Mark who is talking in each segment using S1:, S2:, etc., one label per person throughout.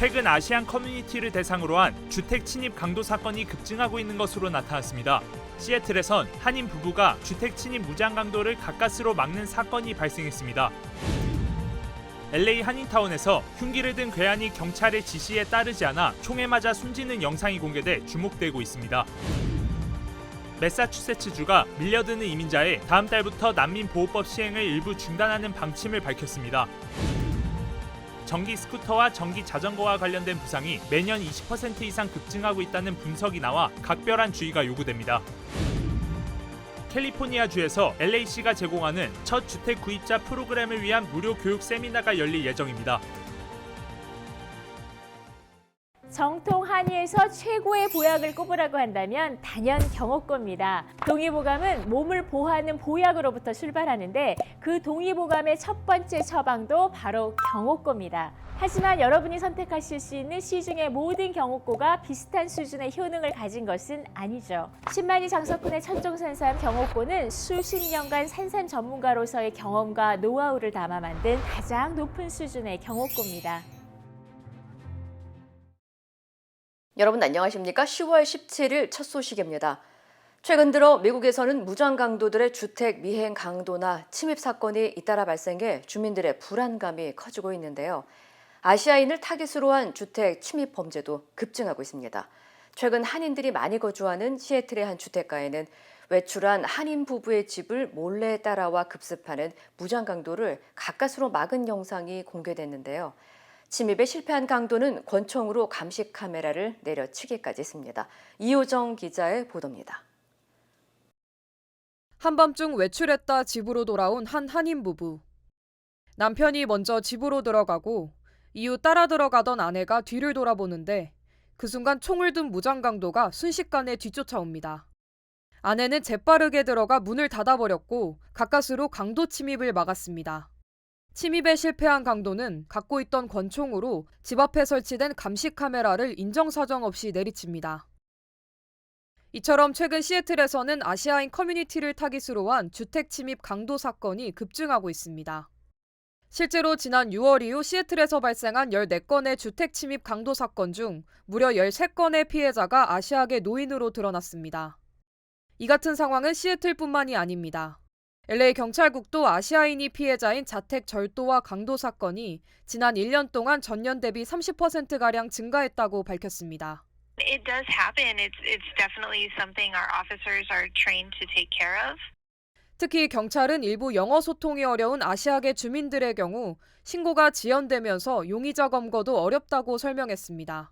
S1: 최근 아시안 커뮤니티를 대상으로 한 주택 침입 강도 사건이 급증하고 있는 것으로 나타났습니다. 시애틀에선 한인 부부가 주택 침입 무장 강도를 가까스로 막는 사건이 발생했습니다. LA 한인타운에서 흉기를 든 괴한이 경찰의 지시에 따르지 않아 총에 맞아 숨지는 영상이 공개돼 주목되고 있습니다. 매사추세츠주가 밀려드는 이민자의 다음 달부터 난민보호법 시행을 일부 중단하는 방침을 밝혔습니다. 전기 스쿠터와 전기 자전거와 관련된 부상이 매년 20% 이상 급증하고 있다는 분석이 나와 각별한 주의가 요구됩니다. 캘리포니아주에서 LA시가 제공하는 첫 주택 구입자 프로그램을 위한 무료 교육 세미나가 열릴 예정입니다.
S2: 정통 한의에서 최고의 보약을 꼽으라고 한다면 단연 경옥고입니다. 동의보감은 몸을 보호하는 보약으로부터 출발하는데 그 동의보감의 첫 번째 처방도 바로 경옥고입니다. 하지만 여러분이 선택하실 수 있는 시중의 모든 경옥고가 비슷한 수준의 효능을 가진 것은 아니죠. 10만이 장석군의 천종산삼 경옥고는 수십 년간 산삼 전문가로서의 경험과 노하우를 담아 만든 가장 높은 수준의 경옥고입니다.
S3: 여러분 안녕하십니까? 10월 17일 첫 소식입니다. 최근 들어 미국에서는 무장 강도들의 주택 미행 강도나 침입 사건이 잇따라 발생해 주민들의 불안감이 커지고 있는데요. 아시아인을 타깃으로 한 주택 침입 범죄도 급증하고 있습니다. 최근 한인들이 많이 거주하는 시애틀의 한 주택가에는 외출한 한인 부부의 집을 몰래 따라와 급습하는 무장 강도를 가까스로 막은 영상이 공개됐는데요. 침입에 실패한 강도는 권총으로 감시 카메라를 내려치기까지 했습니다. 이호정 기자의 보도입니다.
S4: 한밤중 외출했다 집으로 돌아온 한 한인 부부. 남편이 먼저 집으로 들어가고 이후 따라 들어가던 아내가 뒤를 돌아보는데 그 순간 총을 든 무장 강도가 순식간에 뒤쫓아옵니다. 아내는 재빠르게 들어가 문을 닫아버렸고 가까스로 강도 침입을 막았습니다. 침입에 실패한 강도는 갖고 있던 권총으로 집 앞에 설치된 감시 카메라를 인정사정 없이 내리칩니다. 이처럼 최근 시애틀에서는 아시아인 커뮤니티를 타깃으로 한 주택 침입 강도 사건이 급증하고 있습니다. 실제로 지난 6월 이후 시애틀에서 발생한 14건의 주택 침입 강도 사건 중 무려 13건의 피해자가 아시아계 노인으로 드러났습니다. 이 같은 상황은 시애틀뿐만이 아닙니다. LA 경찰국도 아시아인이 피해자인 자택 절도와 강도 사건이 지난 1년 동안 전년 대비 30%가량 증가했다고 밝혔습니다.
S5: It does happen. It's definitely something our officers are trained to take care of.
S4: 특히 경찰은 일부 영어 소통이 어려운 아시아계 주민들의 경우 신고가 지연되면서 용의자 검거도 어렵다고 설명했습니다.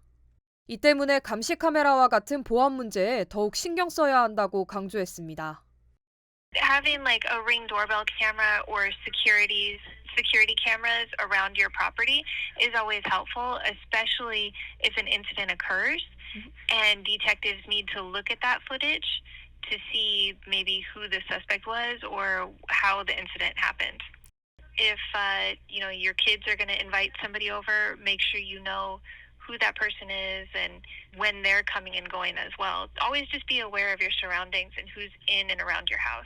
S4: 이 때문에 감시 카메라와 같은 보안 문제에 더욱 신경 써야 한다고 강조했습니다.
S5: Having like a Ring doorbell camera or security cameras around your property is always helpful, especially if an incident occurs and detectives need to look at that footage to see maybe who the suspect was or how the incident happened. If your kids are going to invite somebody over, make sure you know who that person is and when they're coming and going as well. Always just be aware of your surroundings and who's in and around your house.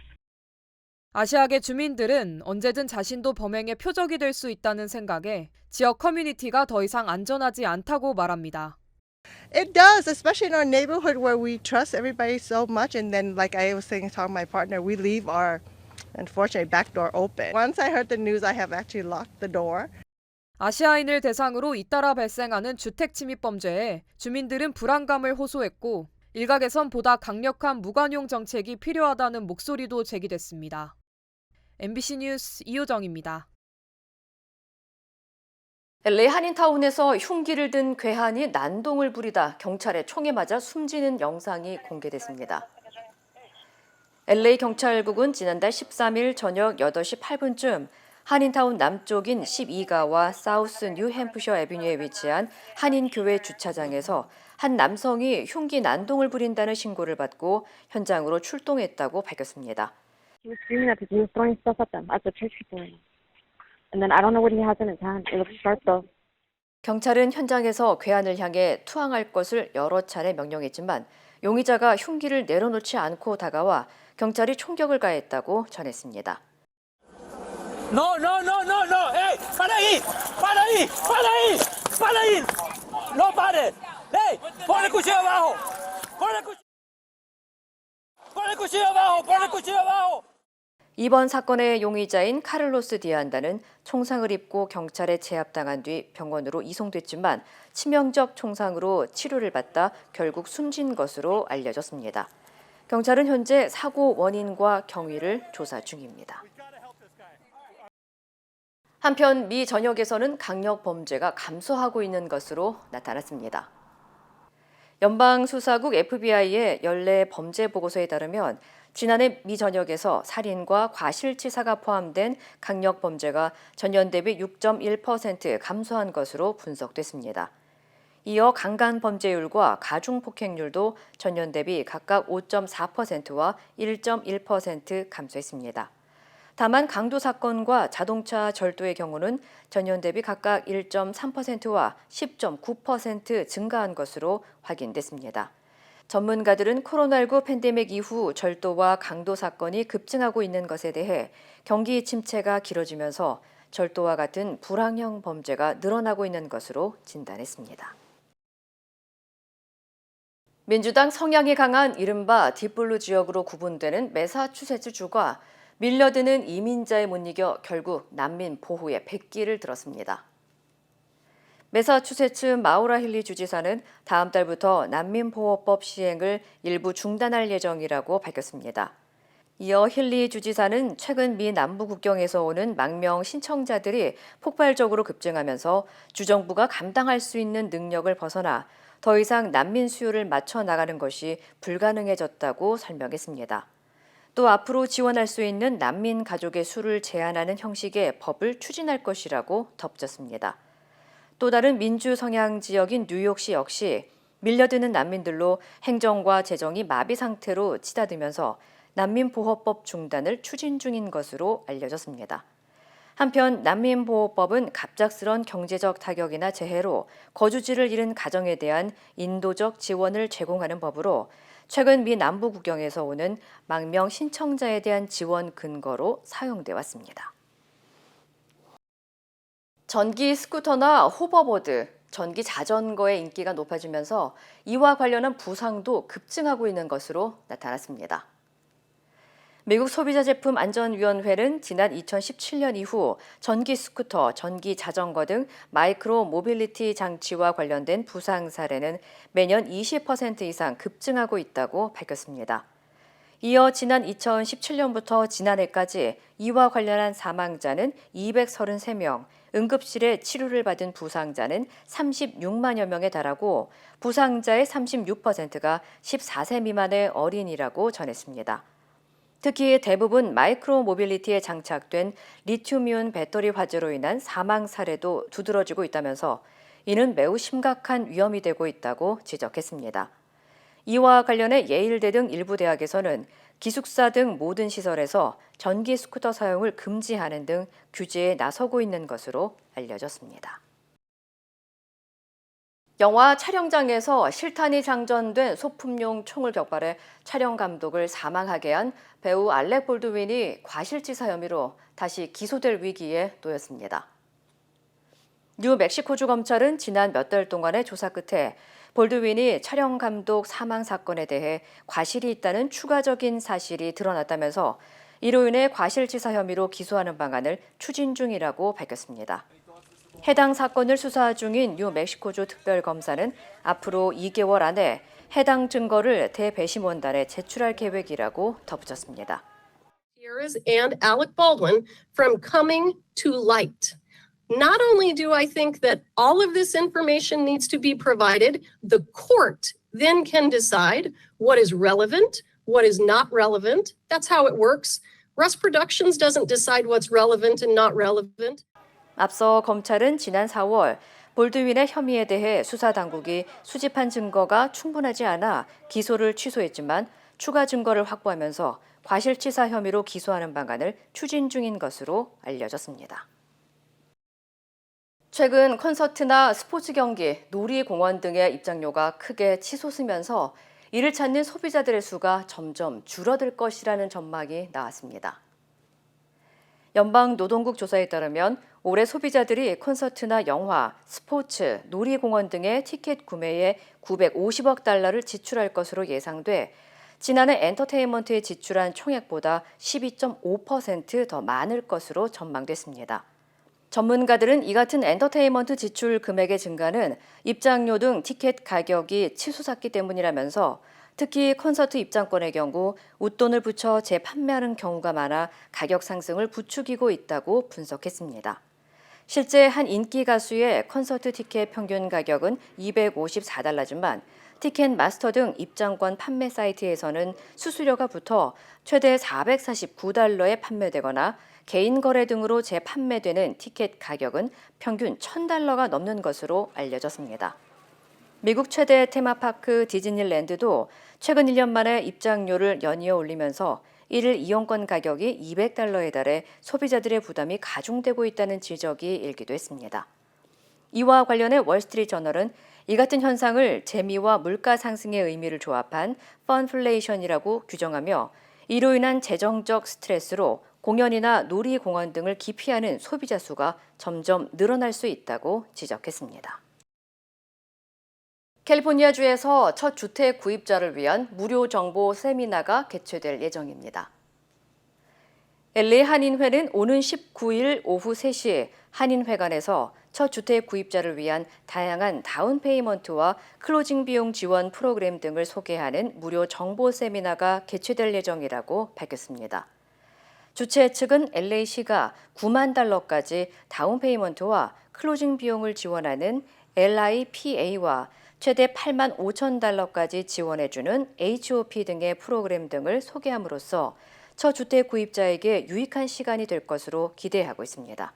S4: 아시아계 주민들은 언제든 자신도 범행의 표적이 될 수 있다는 생각에 지역 커뮤니티가 더 이상 안전하지 않다고 말합니다.
S6: It does, especially in our neighborhood where we trust everybody so much. And then, like I was saying, talking to my partner, we leave our, unfortunately, back door open. Once I heard the news, I have actually locked the door.
S4: 아시아인을 대상으로 잇따라 발생하는 주택 침입 범죄에 주민들은 불안감을 호소했고 일각에선 보다 강력한 무관용 정책이 필요하다는 목소리도 제기됐습니다. MBC 뉴스 이호정입니다.
S3: LA 한인타운에서 흉기를 든 괴한이 난동을 부리다 경찰에 총에 맞아 숨지는 영상이 공개됐습니다. LA 경찰국은 지난달 13일 저녁 8시 8분쯤 한인타운 남쪽인 12가와 사우스 뉴햄프셔 애비뉴에 위치한 한인교회 주차장에서 한 남성이 흉기 난동을 부린다는 신고를 받고 현장으로 출동했다고 밝혔습니다.
S7: He was screaming at people. He was throwing stuff at them, at the church people. And then I don't know what he has in his hand. It looks sharp though.
S3: 경찰은 현장에서 괴한을 향해 투항할 것을 여러 차례 명령했지만 용의자가 흉기를 내려놓지 않고 다가와 경찰이 총격을 가했다고 전했습니다.
S8: No. Hey, para ahí. No pares. Hey, pon el cuchillo abajo. Pon el cuchillo abajo. Pon el cuchillo abajo.
S3: 이번 사건의 용의자인 카를로스 디안다는 총상을 입고 경찰에 제압당한 뒤 병원으로 이송됐지만 치명적 총상으로 치료를 받다 결국 숨진 것으로 알려졌습니다. 경찰은 현재 사고 원인과 경위를 조사 중입니다. 한편 미 전역에서는 강력 범죄가 감소하고 있는 것으로 나타났습니다. 연방수사국 FBI의 연례 범죄 보고서에 따르면 지난해 미 전역에서 살인과 과실치사가 포함된 강력 범죄가 전년 대비 6.1% 감소한 것으로 분석됐습니다. 이어 강간 범죄율과 가중 폭행률도 전년 대비 각각 5.4%와 1.1% 감소했습니다. 다만 강도 사건과 자동차 절도의 경우는 전년 대비 각각 1.3%와 10.9% 증가한 것으로 확인됐습니다. 전문가들은 코로나19 팬데믹 이후 절도와 강도 사건이 급증하고 있는 것에 대해 경기 침체가 길어지면서 절도와 같은 불황형 범죄가 늘어나고 있는 것으로 진단했습니다. 민주당 성향이 강한 이른바 딥블루 지역으로 구분되는 매사추세츠주가 밀려드는 이민자에 못 이겨 결국 난민 보호에 백기를 들었습니다. 매사추세츠 마우라 힐리 주지사는 다음 달부터 난민보호법 시행을 일부 중단할 예정이라고 밝혔습니다. 이어 힐리 주지사는 최근 미 남부 국경에서 오는 망명 신청자들이 폭발적으로 급증하면서 주정부가 감당할 수 있는 능력을 벗어나 더 이상 난민 수요를 맞춰 나가는 것이 불가능해졌다고 설명했습니다. 또 앞으로 지원할 수 있는 난민 가족의 수를 제한하는 형식의 법을 추진할 것이라고 덧붙였습니다. 또 다른 민주 성향 지역인 뉴욕시 역시 밀려드는 난민들로 행정과 재정이 마비 상태로 치닫으면서 난민보호법 중단을 추진 중인 것으로 알려졌습니다. 한편 난민보호법은 갑작스런 경제적 타격이나 재해로 거주지를 잃은 가정에 대한 인도적 지원을 제공하는 법으로 최근 미 남부 국경에서 오는 망명 신청자에 대한 지원 근거로 사용돼 왔습니다. 전기 스쿠터나 호버보드, 전기 자전거의 인기가 높아지면서 이와 관련한 부상도 급증하고 있는 것으로 나타났습니다. 미국 소비자제품안전위원회는 지난 2017년 이후 전기 스쿠터, 전기 자전거 등 마이크로 모빌리티 장치와 관련된 부상 사례는 매년 20% 이상 급증하고 있다고 밝혔습니다. 이어 지난 2017년부터 지난해까지 이와 관련한 사망자는 233명, 응급실에 치료를 받은 부상자는 36만여 명에 달하고 부상자의 36%가 14세 미만의 어린이라고 전했습니다. 특히 대부분 마이크로 모빌리티에 장착된 리튬이온 배터리 화재로 인한 사망 사례도 두드러지고 있다면서 이는 매우 심각한 위험이 되고 있다고 지적했습니다. 이와 관련해 예일대 등 일부 대학에서는 기숙사 등 모든 시설에서 전기 스쿠터 사용을 금지하는 등 규제에 나서고 있는 것으로 알려졌습니다. 영화 촬영장에서 실탄이 장전된 소품용 총을 격발해 촬영 감독을 사망하게 한 배우 알렉 볼드윈이 과실치사 혐의로 다시 기소될 위기에 놓였습니다. 뉴멕시코주 검찰은 지난 몇 달 동안의 조사 끝에 볼드윈이 촬영 감독 사망 사건에 대해 과실이 있다는 추가적인 사실이 드러났다면서 이로 인해 과실치사 혐의로 기소하는 방안을 추진 중이라고 밝혔습니다. 해당 사건을 수사 중인 뉴멕시코주 특별검사는 앞으로 2개월 안에 해당 증거를 대배심원단에 제출할 계획이라고 덧붙였습니다.
S9: And Alec Baldwin from coming to light. Not only do I think that all of this information needs to be provided, the court then can decide what is relevant, what is not relevant. That's how it works. Russ Productions doesn't decide what's relevant and not relevant.
S3: 앞서 검찰은 지난 4월 볼드윈의 혐의에 대해 수사당국이 수집한 증거가 충분하지 않아 기소를 취소했지만 추가 증거를 확보하면서 과실치사 혐의로 기소하는 방안을 추진 중인 것으로 알려졌습니다. 최근 콘서트나 스포츠 경기, 놀이공원 등의 입장료가 크게 치솟으면서 이를 찾는 소비자들의 수가 점점 줄어들 것이라는 전망이 나왔습니다. 연방노동국 조사에 따르면 올해 소비자들이 콘서트나 영화, 스포츠, 놀이공원 등의 티켓 구매에 950억 달러를 지출할 것으로 예상돼 지난해 엔터테인먼트에 지출한 총액보다 12.5% 더 많을 것으로 전망됐습니다. 전문가들은 이 같은 엔터테인먼트 지출 금액의 증가는 입장료 등 티켓 가격이 치솟았기 때문이라면서 특히 콘서트 입장권의 경우 웃돈을 붙여 재판매하는 경우가 많아 가격 상승을 부추기고 있다고 분석했습니다. 실제 한 인기 가수의 콘서트 티켓 평균 가격은 254달러지만 티켓 마스터 등 입장권 판매 사이트에서는 수수료가 붙어 최대 449달러에 판매되거나 개인 거래 등으로 재판매되는 티켓 가격은 평균 1,000달러가 넘는 것으로 알려졌습니다. 미국 최대 테마파크 디즈니랜드도 최근 1년 만에 입장료를 연이어 올리면서 1일 이용권 가격이 200달러에 달해 소비자들의 부담이 가중되고 있다는 지적이 일기도 했습니다. 이와 관련해 월스트리트저널은 이 같은 현상을 재미와 물가 상승의 의미를 조합한 펀플레이션이라고 규정하며 이로 인한 재정적 스트레스로 공연이나 놀이공원 등을 기피하는 소비자 수가 점점 늘어날 수 있다고 지적했습니다. 캘리포니아주에서 첫 주택 구입자를 위한 무료 정보 세미나가 개최될 예정입니다. LA 한인회는 오는 19일 오후 3시 한인회관에서 첫 주택 구입자를 위한 다양한 다운페이먼트와 클로징 비용 지원 프로그램 등을 소개하는 무료 정보 세미나가 개최될 예정이라고 밝혔습니다. 주최 측은 LA시가 9만 달러까지 다운페이먼트와 클로징 비용을 지원하는 LIPA와 최대 8만 5천 달러까지 지원해주는 HOP 등의 프로그램 등을 소개함으로써 첫 주택 구입자에게 유익한 시간이 될 것으로 기대하고 있습니다.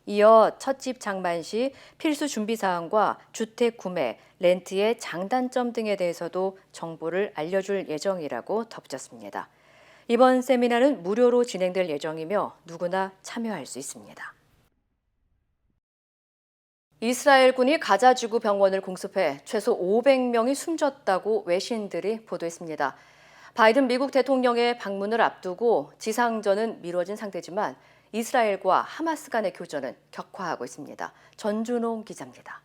S3: 이어 첫 집 장만 시 필수 준비사항과 주택 구매, 렌트의 장단점 등에 대해서도 정보를 알려줄 예정이라고 덧붙였습니다. 이번 세미나는 무료로 진행될 예정이며 누구나 참여할 수 있습니다. 이스라엘군이 가자 지구 병원을 공습해 최소 500명이 숨졌다고 외신들이 보도했습니다. 바이든 미국 대통령의 방문을 앞두고 지상전은 미뤄진 상태지만 이스라엘과 하마스 간의 교전은 격화하고 있습니다. 전준홍 기자입니다.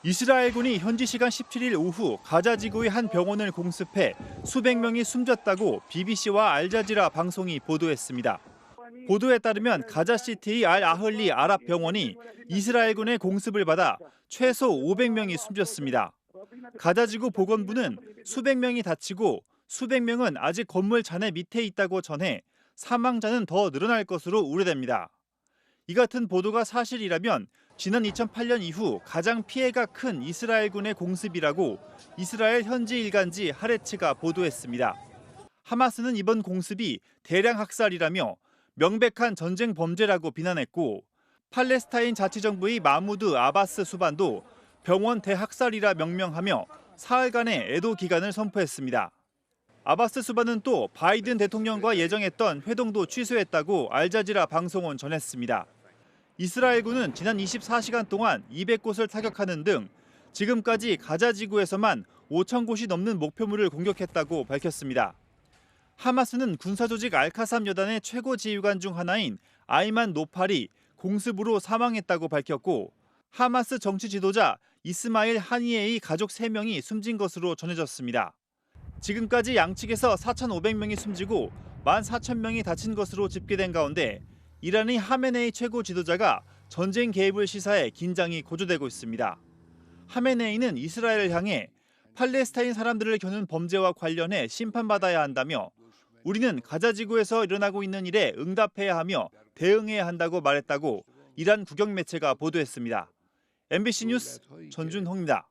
S10: 이스라엘군이 현지 시간 17일 오후 가자 지구의 한 병원을 공습해 수백 명이 숨졌다고 BBC와 알자지라 방송이 보도했습니다. 보도에 따르면 가자시티의 알-아흘리 아랍 병원이 이스라엘군의 공습을 받아 최소 500명이 숨졌습니다. 가자지구 보건부는 수백 명이 다치고 수백 명은 아직 건물 잔해 밑에 있다고 전해 사망자는 더 늘어날 것으로 우려됩니다. 이 같은 보도가 사실이라면 지난 2008년 이후 가장 피해가 큰 이스라엘군의 공습이라고 이스라엘 현지 일간지 하레츠가 보도했습니다. 하마스는 이번 공습이 대량 학살이라며 명백한 전쟁 범죄라고 비난했고 팔레스타인 자치정부의 마무드 아바스 수반도 병원 대학살이라 명명하며 사흘간의 애도 기간을 선포했습니다. 아바스 수반은 또 바이든 대통령과 예정했던 회동도 취소했다고 알자지라 방송은 전했습니다. 이스라엘군은 지난 24시간 동안 200곳을 타격하는 등 지금까지 가자 지구에서만 5천 곳이 넘는 목표물을 공격했다고 밝혔습니다. 하마스는 군사조직 알카삼 여단의 최고 지휘관 중 하나인 아이만 노팔이 공습으로 사망했다고 밝혔고 하마스 정치 지도자 이스마일 하니에의 가족 3명이 숨진 것으로 전해졌습니다. 지금까지 양측에서 4,500명이 숨지고 14,000명이 다친 것으로 집계된 가운데 이란의 하메네이 최고 지도자가 전쟁 개입을 시사해 긴장이 고조되고 있습니다. 하메네이는 이스라엘을 향해 팔레스타인 사람들을 겨눈 범죄와 관련해 심판받아야 한다며 우리는 가자 지구에서 일어나고 있는 일에 응답해야 하며 대응해야 한다고 말했다고 이란 국영 매체가 보도했습니다. MBC 뉴스 전준홍입니다.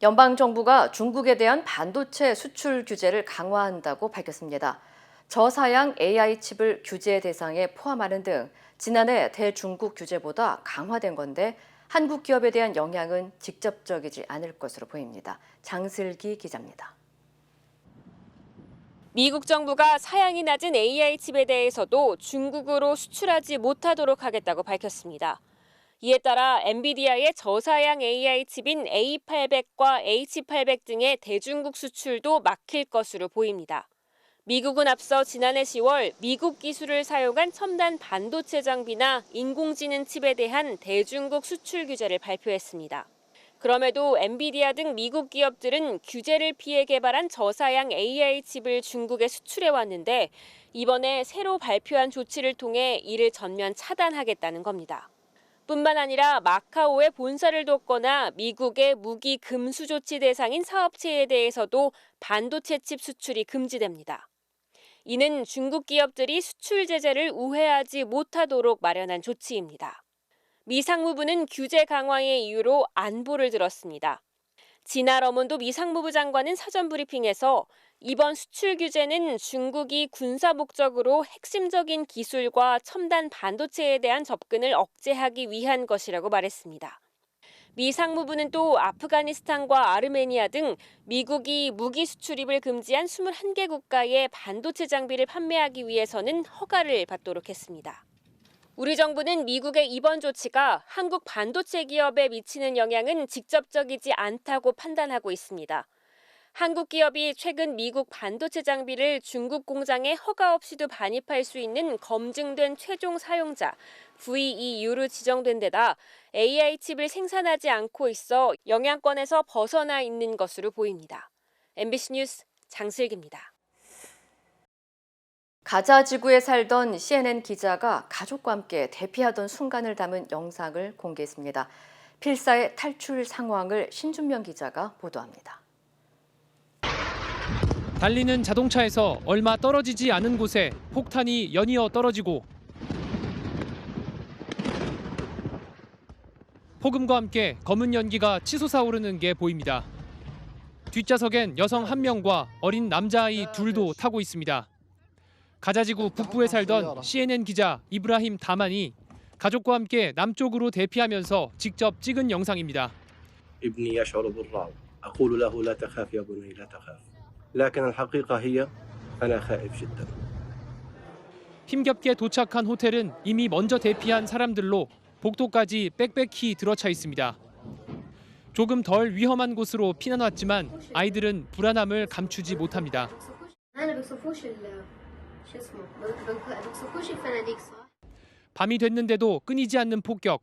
S3: 연방정부가 중국에 대한 반도체 수출 규제를 강화한다고 밝혔습니다. 저사양 AI 칩을 규제 대상에 포함하는 등 지난해 대중국 규제보다 강화된 건데 한국 기업에 대한 영향은 직접적이지 않을 것으로 보입니다. 장슬기 기자입니다.
S11: 미국 정부가 사양이 낮은 AI 칩에 대해서도 중국으로 수출하지 못하도록 하겠다고 밝혔습니다. 이에 따라 엔비디아의 저사양 AI 칩인 A800과 H800 등의 대중국 수출도 막힐 것으로 보입니다. 미국은 앞서 지난해 10월 미국 기술을 사용한 첨단 반도체 장비나 인공지능 칩에 대한 대중국 수출 규제를 발표했습니다. 그럼에도 엔비디아 등 미국 기업들은 규제를 피해 개발한 저사양 AI 칩을 중국에 수출해 왔는데 이번에 새로 발표한 조치를 통해 이를 전면 차단하겠다는 겁니다. 뿐만 아니라 마카오에 본사를 뒀거나 미국의 무기 금수 조치 대상인 사업체에 대해서도 반도체 칩 수출이 금지됩니다. 이는 중국 기업들이 수출 제재를 우회하지 못하도록 마련한 조치입니다. 미 상무부는 규제 강화의 이유로 안보를 들었습니다. 진아 러몬도 미 상무부 장관은 사전 브리핑에서 이번 수출 규제는 중국이 군사 목적으로 핵심적인 기술과 첨단 반도체에 대한 접근을 억제하기 위한 것이라고 말했습니다. 미 상무부는 또 아프가니스탄과 아르메니아 등 미국이 무기 수출입을 금지한 21개 국가에 반도체 장비를 판매하기 위해서는 허가를 받도록 했습니다. 우리 정부는 미국의 이번 조치가 한국 반도체 기업에 미치는 영향은 직접적이지 않다고 판단하고 있습니다. 한국 기업이 최근 미국 반도체 장비를 중국 공장에 허가 없이도 반입할 수 있는 검증된 최종 사용자 VEU로 지정된 데다 AI 칩을 생산하지 않고 있어 영향권에서 벗어나 있는 것으로 보입니다. MBC 뉴스 장슬기입니다.
S3: 가자 지구에 살던 CNN 기자가 가족과 함께 대피하던 순간을 담은 영상을 공개했습니다. 필사의 탈출 상황을 신준명 기자가 보도합니다.
S12: 달리는 자동차에서 얼마 떨어지지 않은 곳에 폭탄이 연이어 떨어지고 폭음과 함께 검은 연기가 치솟아 오르는 게 보입니다. 뒷좌석엔 여성 1명과 어린 남자아이 2도 타고 있습니다. 가자지구 북부에 살던 CNN 기자 이브라힘 다만이 가족과 함께 남쪽으로 대피하면서 직접 찍은 영상입니다.
S13: ابني يشعر بالرعب. أقول له لا تخاف يا بني لا تخاف. لكن الحقيقة هي أنا خائف جدا.
S12: 힘겹게 도착한 호텔은 이미 먼저 대피한 사람들로 복도까지 빽빽히 들어차 있습니다. 조금 덜 위험한 곳으로 피난 왔지만 아이들은 불안함을 감추지 못합니다. 밤이 됐는데도 끊이지 않는 폭격.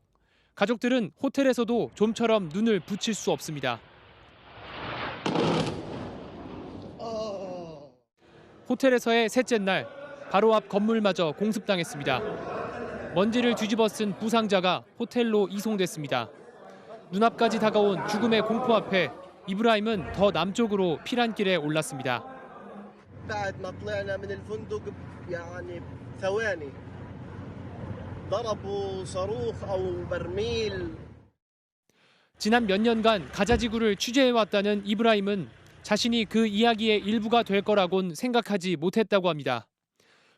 S12: 가족들은 호텔에서도 좀처럼 눈을 붙일 수 없습니다. 호텔에서의 셋째 날, 바로 앞 건물마저 공습당했습니다. 먼지를 뒤집어 쓴 부상자가 호텔로 이송됐습니다. 눈앞까지 다가온 죽음의 공포 앞에 이브라임은 더 남쪽으로 피난길에 올랐습니다.
S13: بعد ما طلعنا من الفندق يعني ثواني ضربوا صاروخ أو برميل.
S12: 지난 몇 년간 가자지구를 취재해왔다는 이브라임은 자신이 그 이야기의 일부가 될 거라곤 생각하지 못했다고 합니다.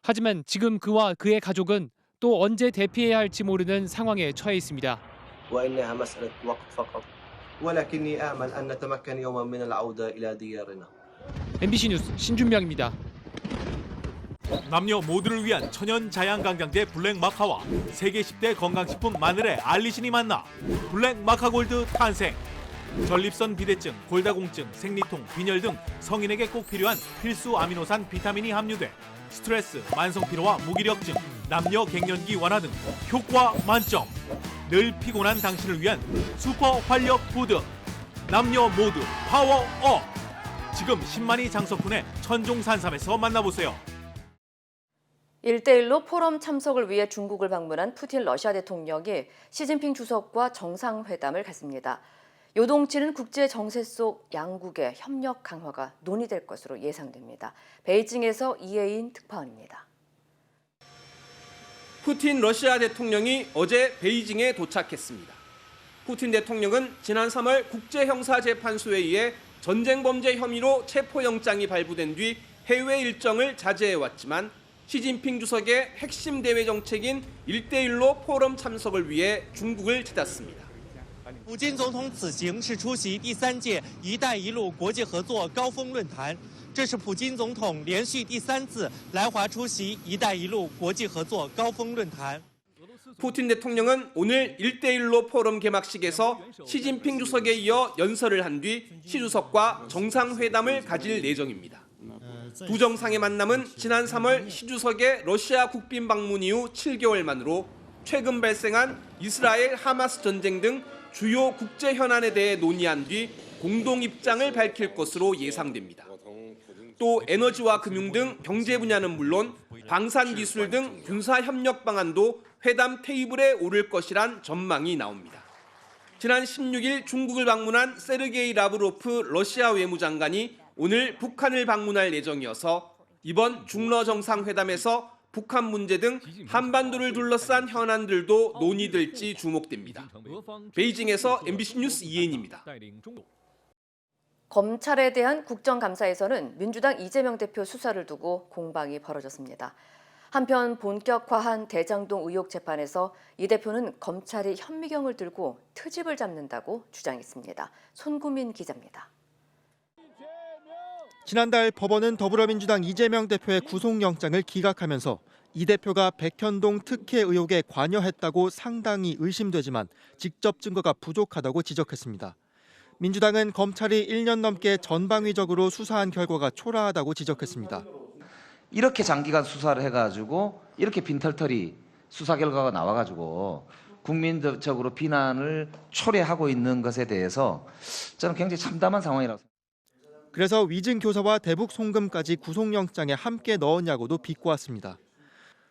S12: 하지만 지금 그와 그의 가족은 또 언제 대피해야 할지 모르는 상황에 처해 있습니다.
S13: وإنها مسألة وقت فقط. ولكني آمل أن نتمكن يوما من العودة إلى ديارنا.
S12: MBC 뉴스 신준명입니다.
S14: 남녀 모두를 위한 천연 자양강장제 블랙 마카와 세계 10대 건강식품 마늘의 알리신이 만나 블랙 마카골드 탄생. 전립선 비대증, 골다공증, 생리통, 빈혈 등 성인에게 꼭 필요한 필수 아미노산 비타민이 함유돼 스트레스, 만성피로와 무기력증, 남녀 갱년기 완화 등 효과 만점. 늘 피곤한 당신을 위한 슈퍼 활력 푸드. 남녀 모두 파워업. 지금 10만이 장석훈의 천종산삼에서 만나보세요.
S3: 1대1로 포럼 참석을 위해 중국을 방문한 푸틴 러시아 대통령이 시진핑 주석과 정상회담을 갖습니다. 요동치는 국제 정세 속 양국의 협력 강화가 논의될 것으로 예상됩니다. 베이징에서 이혜인 특파원입니다.
S15: 푸틴 러시아 대통령이 어제 베이징에 도착했습니다. 푸틴 대통령은 지난 3월 국제형사재판소에 의해 전쟁 범죄 혐의로 체포영장이 발부된 뒤 해외 일정을 자제해왔지만 시진핑 주석의 핵심 대외 정책인 1대1로 포럼 참석을 위해 중국을 찾았습니다.
S16: 普京总统此行是出席第3届“一带一路”国际合作高峰论坛，这是普京总统连续第3次来华出席“一带一路”国际合作高峰论坛。
S15: 푸틴 대통령은 오늘 1대1로 포럼 개막식에서 시진핑 주석에 이어 연설을 한 뒤 시 주석과 정상회담을 가질 예정입니다. 두 정상의 만남은 지난 3월 시 주석의 러시아 국빈 방문 이후 7개월 만으로 최근 발생한 이스라엘 하마스 전쟁 등 주요 국제 현안에 대해 논의한 뒤 공동 입장을 밝힐 것으로 예상됩니다. 또 에너지와 금융 등 경제 분야는 물론 방산 기술 등 군사 협력 방안도 회담 테이블에 오를 것이란 전망이 나옵니다. 지난 16일 중국을 방문한 세르게이 라브로프 러시아 외무장관이 오늘 북한을 방문할 예정이어서 이번 중러 정상회담에서 북한 문제 등 한반도를 둘러싼 현안들도 논의될지 주목됩니다. 베이징에서 MBC 뉴스 이혜인입니다.
S3: 검찰에 대한 국정감사에서는 민주당 이재명 대표 수사를 두고 공방이 벌어졌습니다. 한편 본격화한 대장동 의혹 재판에서 이 대표는 검찰이 현미경을 들고 트집을 잡는다고 주장했습니다. 손구민 기자입니다.
S17: 지난달 법원은 더불어민주당 이재명 대표의 구속영장을 기각하면서 이 대표가 백현동 특혜 의혹에 관여했다고 상당히 의심되지만 직접 증거가 부족하다고 지적했습니다. 민주당은 검찰이 1년 넘게 전방위적으로 수사한 결과가 초라하다고 지적했습니다.
S18: 이렇게 장기간 수사를 해가지고 이렇게 빈털터리 수사 결과가 나와가지고 국민적으로 비난을 초래하고 있는 것에 대해서 저는 굉장히 참담한 상황이라고 생각합니다.
S17: 그래서 위증 교사와 대북 송금까지 구속영장에 함께 넣었냐고도 비꼬았습니다.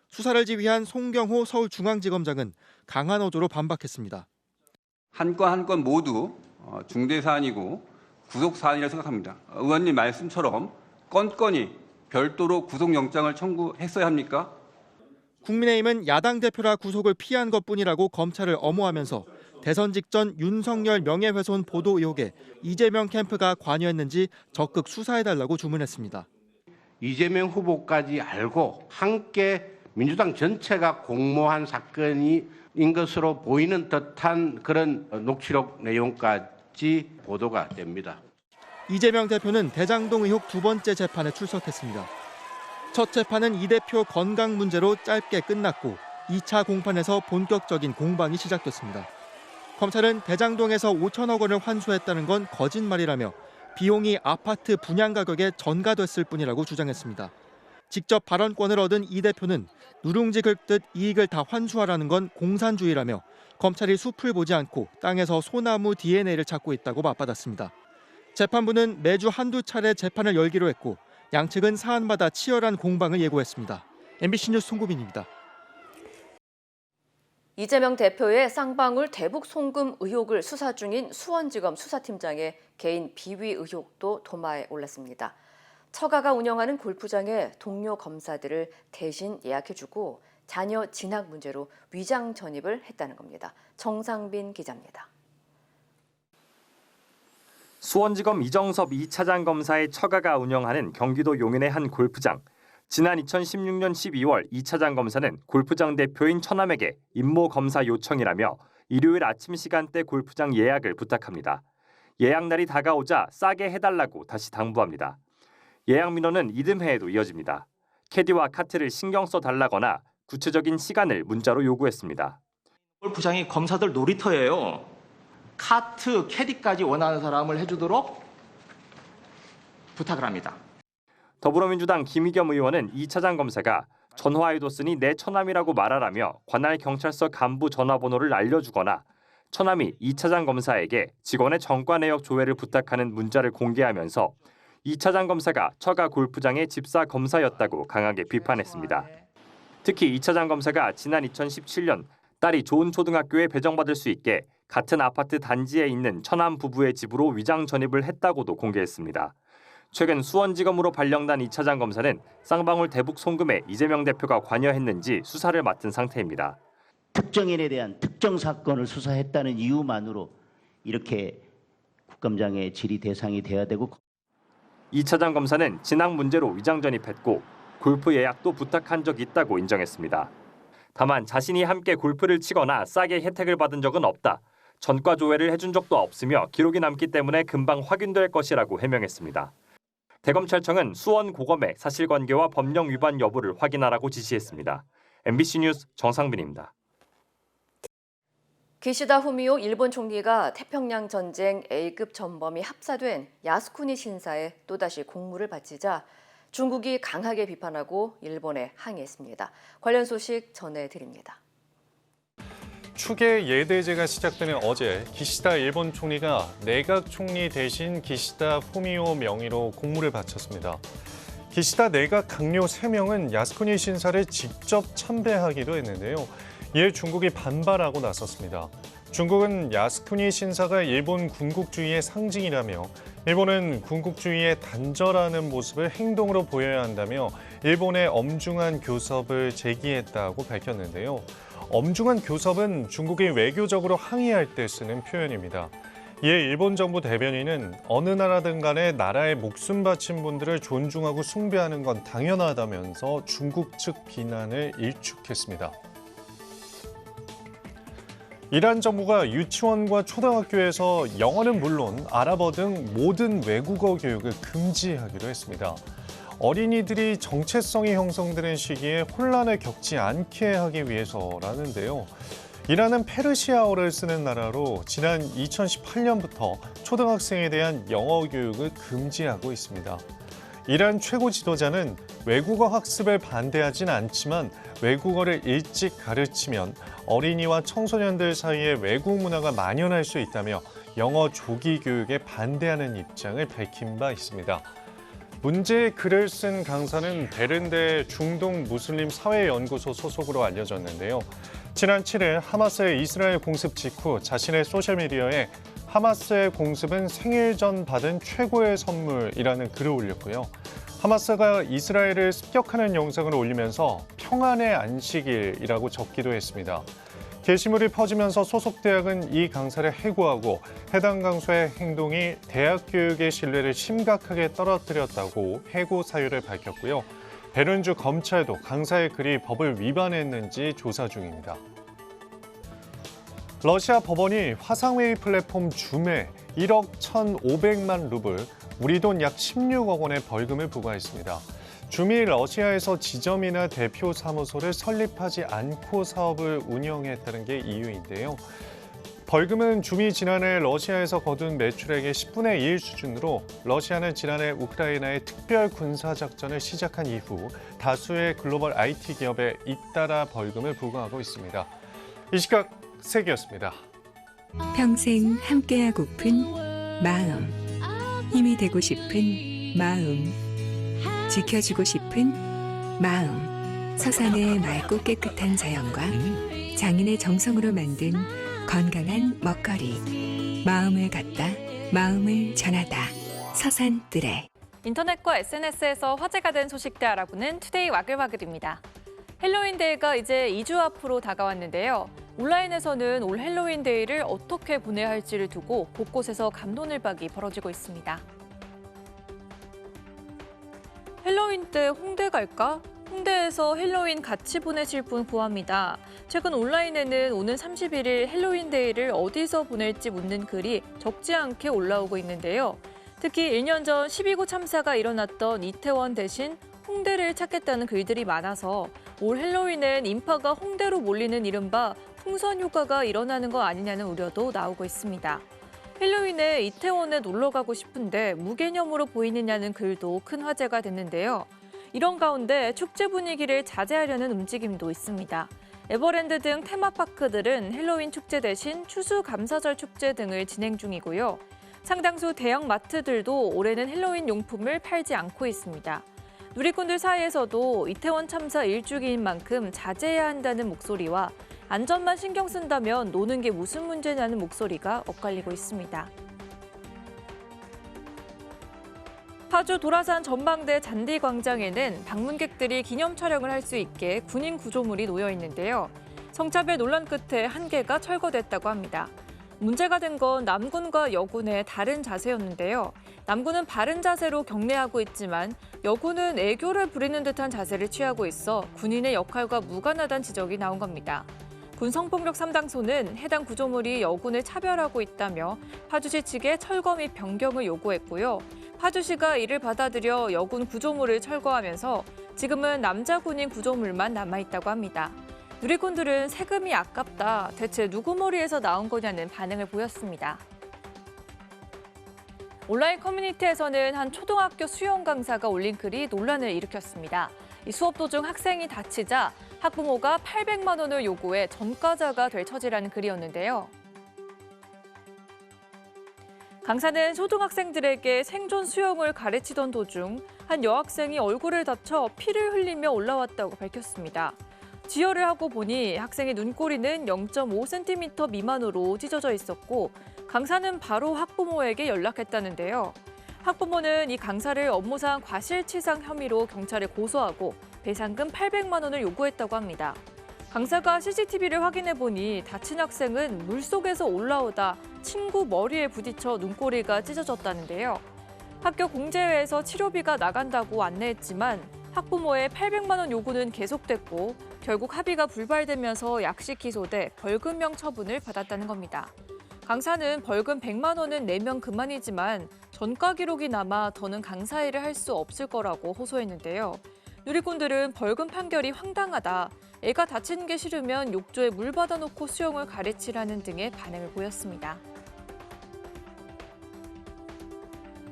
S17: 수사를 지휘한 송경호 서울중앙지검장은 강한 어조로 반박했습니다.
S19: 한 건 한 건 모두 중대 사안이고 구속 사안이라고 생각합니다. 의원님 말씀처럼 건건이 별도로 구속영장을 청구했어야 합니까?
S17: 국민의힘은 야당 대표라 구속을 피한 것뿐이라고 검찰을 엄호하면서 대선 직전 윤석열 명예훼손 보도 의혹에 이재명 캠프가 관여했는지 적극 수사해달라고 주문했습니다.
S20: 이재명 후보까지 알고 함께 민주당 전체가 공모한 사건인 것으로 보이는 듯한 그런 녹취록 내용까지 보도가 됩니다.
S17: 이재명 대표는 대장동 의혹 두 번째 재판에 출석했습니다. 첫 재판은 이 대표 건강 문제로 짧게 끝났고 2차 공판에서 본격적인 공방이 시작됐습니다. 검찰은 대장동에서 5천억 원을 환수했다는 건 거짓말이라며 비용이 아파트 분양 가격에 전가됐을 뿐이라고 주장했습니다. 직접 발언권을 얻은 이 대표는 누룽지 긁듯 이익을 다 환수하라는 건 공산주의라며 검찰이 숲을 보지 않고 땅에서 소나무 DNA를 찾고 있다고 맞받았습니다. 재판부는 매주 한두 차례 재판을 열기로 했고 양측은 사안마다 치열한 공방을 예고했습니다. MBC 뉴스 송구민입니다.
S3: 이재명 대표의 쌍방울 대북 송금 의혹을 수사 중인 수원지검 수사팀장의 개인 비위 의혹도 도마에 올랐습니다. 처가가 운영하는 골프장에 동료 검사들을 대신 예약해주고 자녀 진학 문제로 위장 전입을 했다는 겁니다. 정상빈 기자입니다.
S21: 수원지검 이정섭 2차장 검사의 처가가 운영하는 경기도 용인의 한 골프장. 지난 2016년 12월 2차장 검사는 골프장 대표인 처남에게 임모 검사 요청이라며 일요일 아침 시간대 골프장 예약을 부탁합니다. 예약날이 다가오자 싸게 해달라고 다시 당부합니다. 예약 민원은 이듬해에도 이어집니다. 캐디와 카트를 신경 써달라거나 구체적인 시간을 문자로 요구했습니다.
S22: 골프장이 검사들 놀이터예요. 카트, 캐디까지 원하는 사람을 해주도록 부탁을 합니다.
S21: 더불어민주당 김의겸 의원은 2차장 검사가 전화해뒀으니 내 처남이라고 말하라며 관할 경찰서 간부 전화번호를 알려주거나 처남이 2차장 검사에게 직원의 정과 내역 조회를 부탁하는 문자를 공개하면서 2차장 검사가 처가 골프장의 집사 검사였다고 강하게 비판했습니다. 특히 2차장 검사가 지난 2017년 딸이 좋은 초등학교에 배정받을 수 있게 같은 아파트 단지에 있는 처남 부부의 집으로 위장 전입을 했다고도 공개했습니다. 최근 수원지검으로 발령난 2차장 검사는 쌍방울 대북 송금에 이재명 대표가 관여했는지 수사를 맡은 상태입니다.
S23: 특정인에 대한 특정 사건을 수사했다는 이유만으로 이렇게 국감장의 질의 대상이 돼야 되고
S21: 2차장 검사는 진학 문제로 위장 전입했고 골프 예약도 부탁한 적 있다고 인정했습니다. 다만 자신이 함께 골프를 치거나 싸게 혜택을 받은 적은 없다. 전과 조회를 해준 적도 없으며 기록이 남기 때문에 금방 확인될 것이라고 해명했습니다. 대검찰청은 수원 고검의 사실관계와 법령 위반 여부를 확인하라고 지시했습니다. MBC 뉴스 정상빈입니다.
S3: 기시다 후미오 일본 총리가 태평양 전쟁 A급 전범이 합사된 야스쿠니 신사에 또다시 공물을 바치자 중국이 강하게 비판하고 일본에 항의했습니다. 관련 소식 전해드립니다.
S1: 추계 예대제가 시작되는 어제 기시다 일본 총리가 내각 총리 대신 기시다 후미오 명의로 공무를 바쳤습니다. 기시다 내각 강료 3명은 야스쿠니 신사를 직접 참배하기도 했는데요. 이에 중국이 반발하고 나섰습니다. 중국은 야스쿠니 신사가 일본 군국주의의 상징이라며 일본은 군국주의에 단절하는 모습을 행동으로 보여야 한다며 일본의 엄중한 교섭을 제기했다고 밝혔는데요. 엄중한 교섭은 중국이 외교적으로 항의할 때 쓰는 표현입니다. 이에 일본 정부 대변인은 어느 나라든 간에 나라에 목숨 바친 분들을 존중하고 숭배하는 건 당연하다면서 중국 측 비난을 일축했습니다. 이란 정부가 유치원과 초등학교에서 영어는 물론 아랍어 등 모든 외국어 교육을 금지하기로 했습니다. 어린이들이 정체성이 형성되는 시기에 혼란을 겪지 않게 하기 위해서라는데요. 이란은 페르시아어를 쓰는 나라로 지난 2018년부터 초등학생에 대한 영어 교육을 금지하고 있습니다. 이란 최고 지도자는 외국어 학습을 반대하진 않지만 외국어를 일찍 가르치면 어린이와 청소년들 사이에 외국 문화가 만연할 수 있다며 영어 조기 교육에 반대하는 입장을 밝힌 바 있습니다. 문제의 글을 쓴 강사는 베른대 중동 무슬림 사회연구소 소속으로 알려졌는데요. 지난 7일 하마스의 이스라엘 공습 직후 자신의 소셜미디어에 하마스의 공습은 생일 전 받은 최고의 선물이라는 글을 올렸고요. 하마스가 이스라엘을 습격하는 영상을 올리면서 평안의 안식일이라고 적기도 했습니다. 게시물이 퍼지면서 소속 대학은 이 강사를 해고하고 해당 강사의 행동이 대학 교육의 신뢰를 심각하게 떨어뜨렸다고 해고 사유를 밝혔고요. 베른주 검찰도 강사의 글이 법을 위반했는지 조사 중입니다. 러시아 법원이 화상회의 플랫폼 줌에 1억 1,500만 루블, 우리 돈 약 16억 원의 벌금을 부과했습니다. 줌이 러시아에서 지점이나 대표 사무소를 설립하지 않고 사업을 운영했다는 게 이유인데요. 벌금은 줌이 지난해 러시아에서 거둔 매출액의 10분의 1 수준으로 러시아는 지난해 우크라이나의 특별 군사작전을 시작한 이후 다수의 글로벌 IT 기업에 잇따라 벌금을 부과하고 있습니다. 이 시각 세계였습니다.
S2: 평생 함께하고픈 마음, 힘이 되고 싶은 마음, 지켜주고 싶은 마음, 서산의 맑고 깨끗한 자연과 장인의 정성으로 만든 건강한 먹거리, 마음을 갖다, 마음을 전하다, 서산뜨레.
S5: 인터넷과 SNS에서 화제가 된 소식들 알아보는 투데이 와글와글입니다. 헬로윈데이가 이제 2주 앞으로 다가왔는데요. 온라인에서는 올 헬로윈데이를 어떻게 보내야 할지를 두고 곳곳에서 갑론을박이 벌어지고 있습니다. 헬로윈 때 홍대 갈까? 홍대에서 헬로윈 같이 보내실 분 구합니다. 최근 온라인에는 오는 31일 헬로윈데이를 어디서 보낼지 묻는 글이 적지 않게 올라오고 있는데요. 특히 1년 전 12구 참사가 일어났던 이태원 대신 홍대를 찾겠다는 글들이 많아서 올 헬로윈엔 인파가 홍대로 몰리는 이른바 풍선 효과가 일어나는 거 아니냐는 우려도 나오고 있습니다. 헬로윈에 이태원에 놀러 가고 싶은데 무개념으로 보이느냐는 글도 큰 화제가 됐는데요. 이런 가운데 축제 분위기를 자제하려는 움직임도 있습니다. 에버랜드 등 테마파크들은 헬로윈 축제 대신 추수감사절 축제 등을 진행 중이고요. 상당수 대형 마트들도 올해는 헬로윈 용품을 팔지 않고 있습니다. 누리꾼들 사이에서도 이태원 참사 1주기인 만큼 자제해야 한다는 목소리와 안전만 신경 쓴다면 노는 게 무슨 문제냐는 목소리가 엇갈리고 있습니다. 파주 도라산 전망대 잔디광장에는 방문객들이 기념 촬영을 할 수 있게 군인 구조물이 놓여 있는데요. 성차별 논란 끝에 한 개가 철거됐다고 합니다. 문제가 된 건 남군과 여군의 다른 자세였는데요. 남군은 바른 자세로 경례하고 있지만 여군은 애교를 부리는 듯한 자세를 취하고 있어 군인의 역할과 무관하다는 지적이 나온 겁니다. 군 성폭력 3당소는 해당 구조물이 여군을 차별하고 있다며 파주시 측에 철거 및 변경을 요구했고요. 파주시가 이를 받아들여 여군 구조물을 철거하면서 지금은 남자 군인 구조물만 남아있다고 합니다. 누리꾼들은 세금이 아깝다, 대체 누구 머리에서 나온 거냐는 반응을 보였습니다. 온라인 커뮤니티에서는 한 초등학교 수영 강사가 올린 글이 논란을 일으켰습니다. 이 수업 도중 학생이 다치자 학부모가 800만 원을 요구해 전과자가 될 처지라는 글이었는데요. 강사는 초등학생들에게 생존 수영을 가르치던 도중 한 여학생이 얼굴을 다쳐 피를 흘리며 올라왔다고 밝혔습니다. 지혈을 하고 보니 학생의 눈꼬리는 0.5cm 미만으로 찢어져 있었고 강사는 바로 학부모에게 연락했다는데요. 학부모는 이 강사를 업무상 과실치상 혐의로 경찰에 고소하고 배상금 800만 원을 요구했다고 합니다. 강사가 CCTV를 확인해 보니 다친 학생은 물속에서 올라오다 친구 머리에 부딪혀 눈꼬리가 찢어졌다는데요. 학교 공제회에서 치료비가 나간다고 안내했지만 학부모의 800만 원 요구는 계속됐고 결국 합의가 불발되면서 약식 기소돼 벌금형 처분을 받았다는 겁니다. 강사는 벌금 100만 원은 내면 그만이지만 전과 기록이 남아 더는 강사 일을 할 수 없을 거라고 호소했는데요. 누리꾼들은 벌금 판결이 황당하다, 애가 다치는 게 싫으면 욕조에 물 받아놓고 수영을 가르치라는 등의 반응을 보였습니다.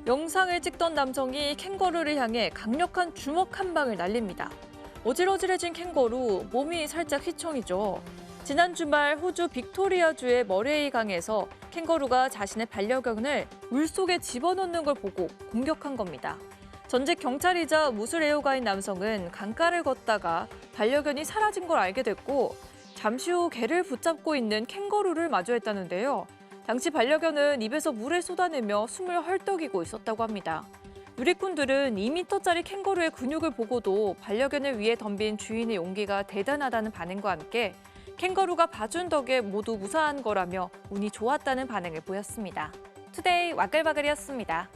S5: 영상을 찍던 남성이 캥거루를 향해 강력한 주먹 한 방을 날립니다. 어질어질해진 캥거루, 몸이 살짝 휘청이죠. 지난 주말 호주 빅토리아주의 머레이 강에서 캥거루가 자신의 반려견을 물속에 집어넣는 걸 보고 공격한 겁니다. 전직 경찰이자 무술 애호가인 남성은 강가를 걷다가 반려견이 사라진 걸 알게 됐고 잠시 후 개를 붙잡고 있는 캥거루를 마주했다는데요. 당시 반려견은 입에서 물을 쏟아내며 숨을 헐떡이고 있었다고 합니다. 누리꾼들은 2m짜리 캥거루의 근육을 보고도 반려견을 위해 덤빈 주인의 용기가 대단하다는 반응과 함께 캥거루가 봐준 덕에 모두 무사한 거라며 운이 좋았다는 반응을 보였습니다. 투데이 와글와글이었습니다.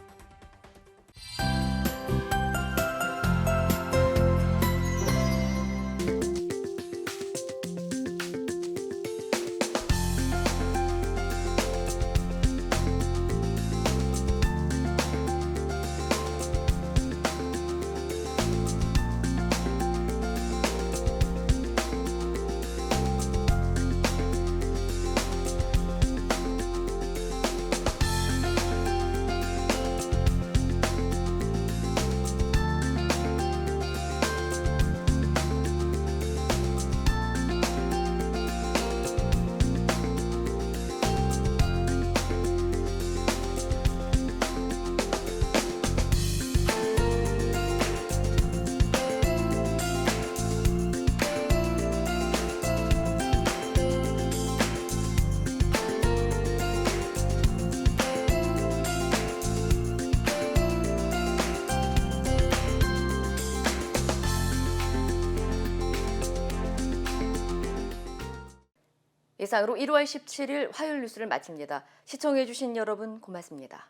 S3: 이상으로 1월 17일 화요일 뉴스를 마칩니다. 시청해주신 여러분 고맙습니다.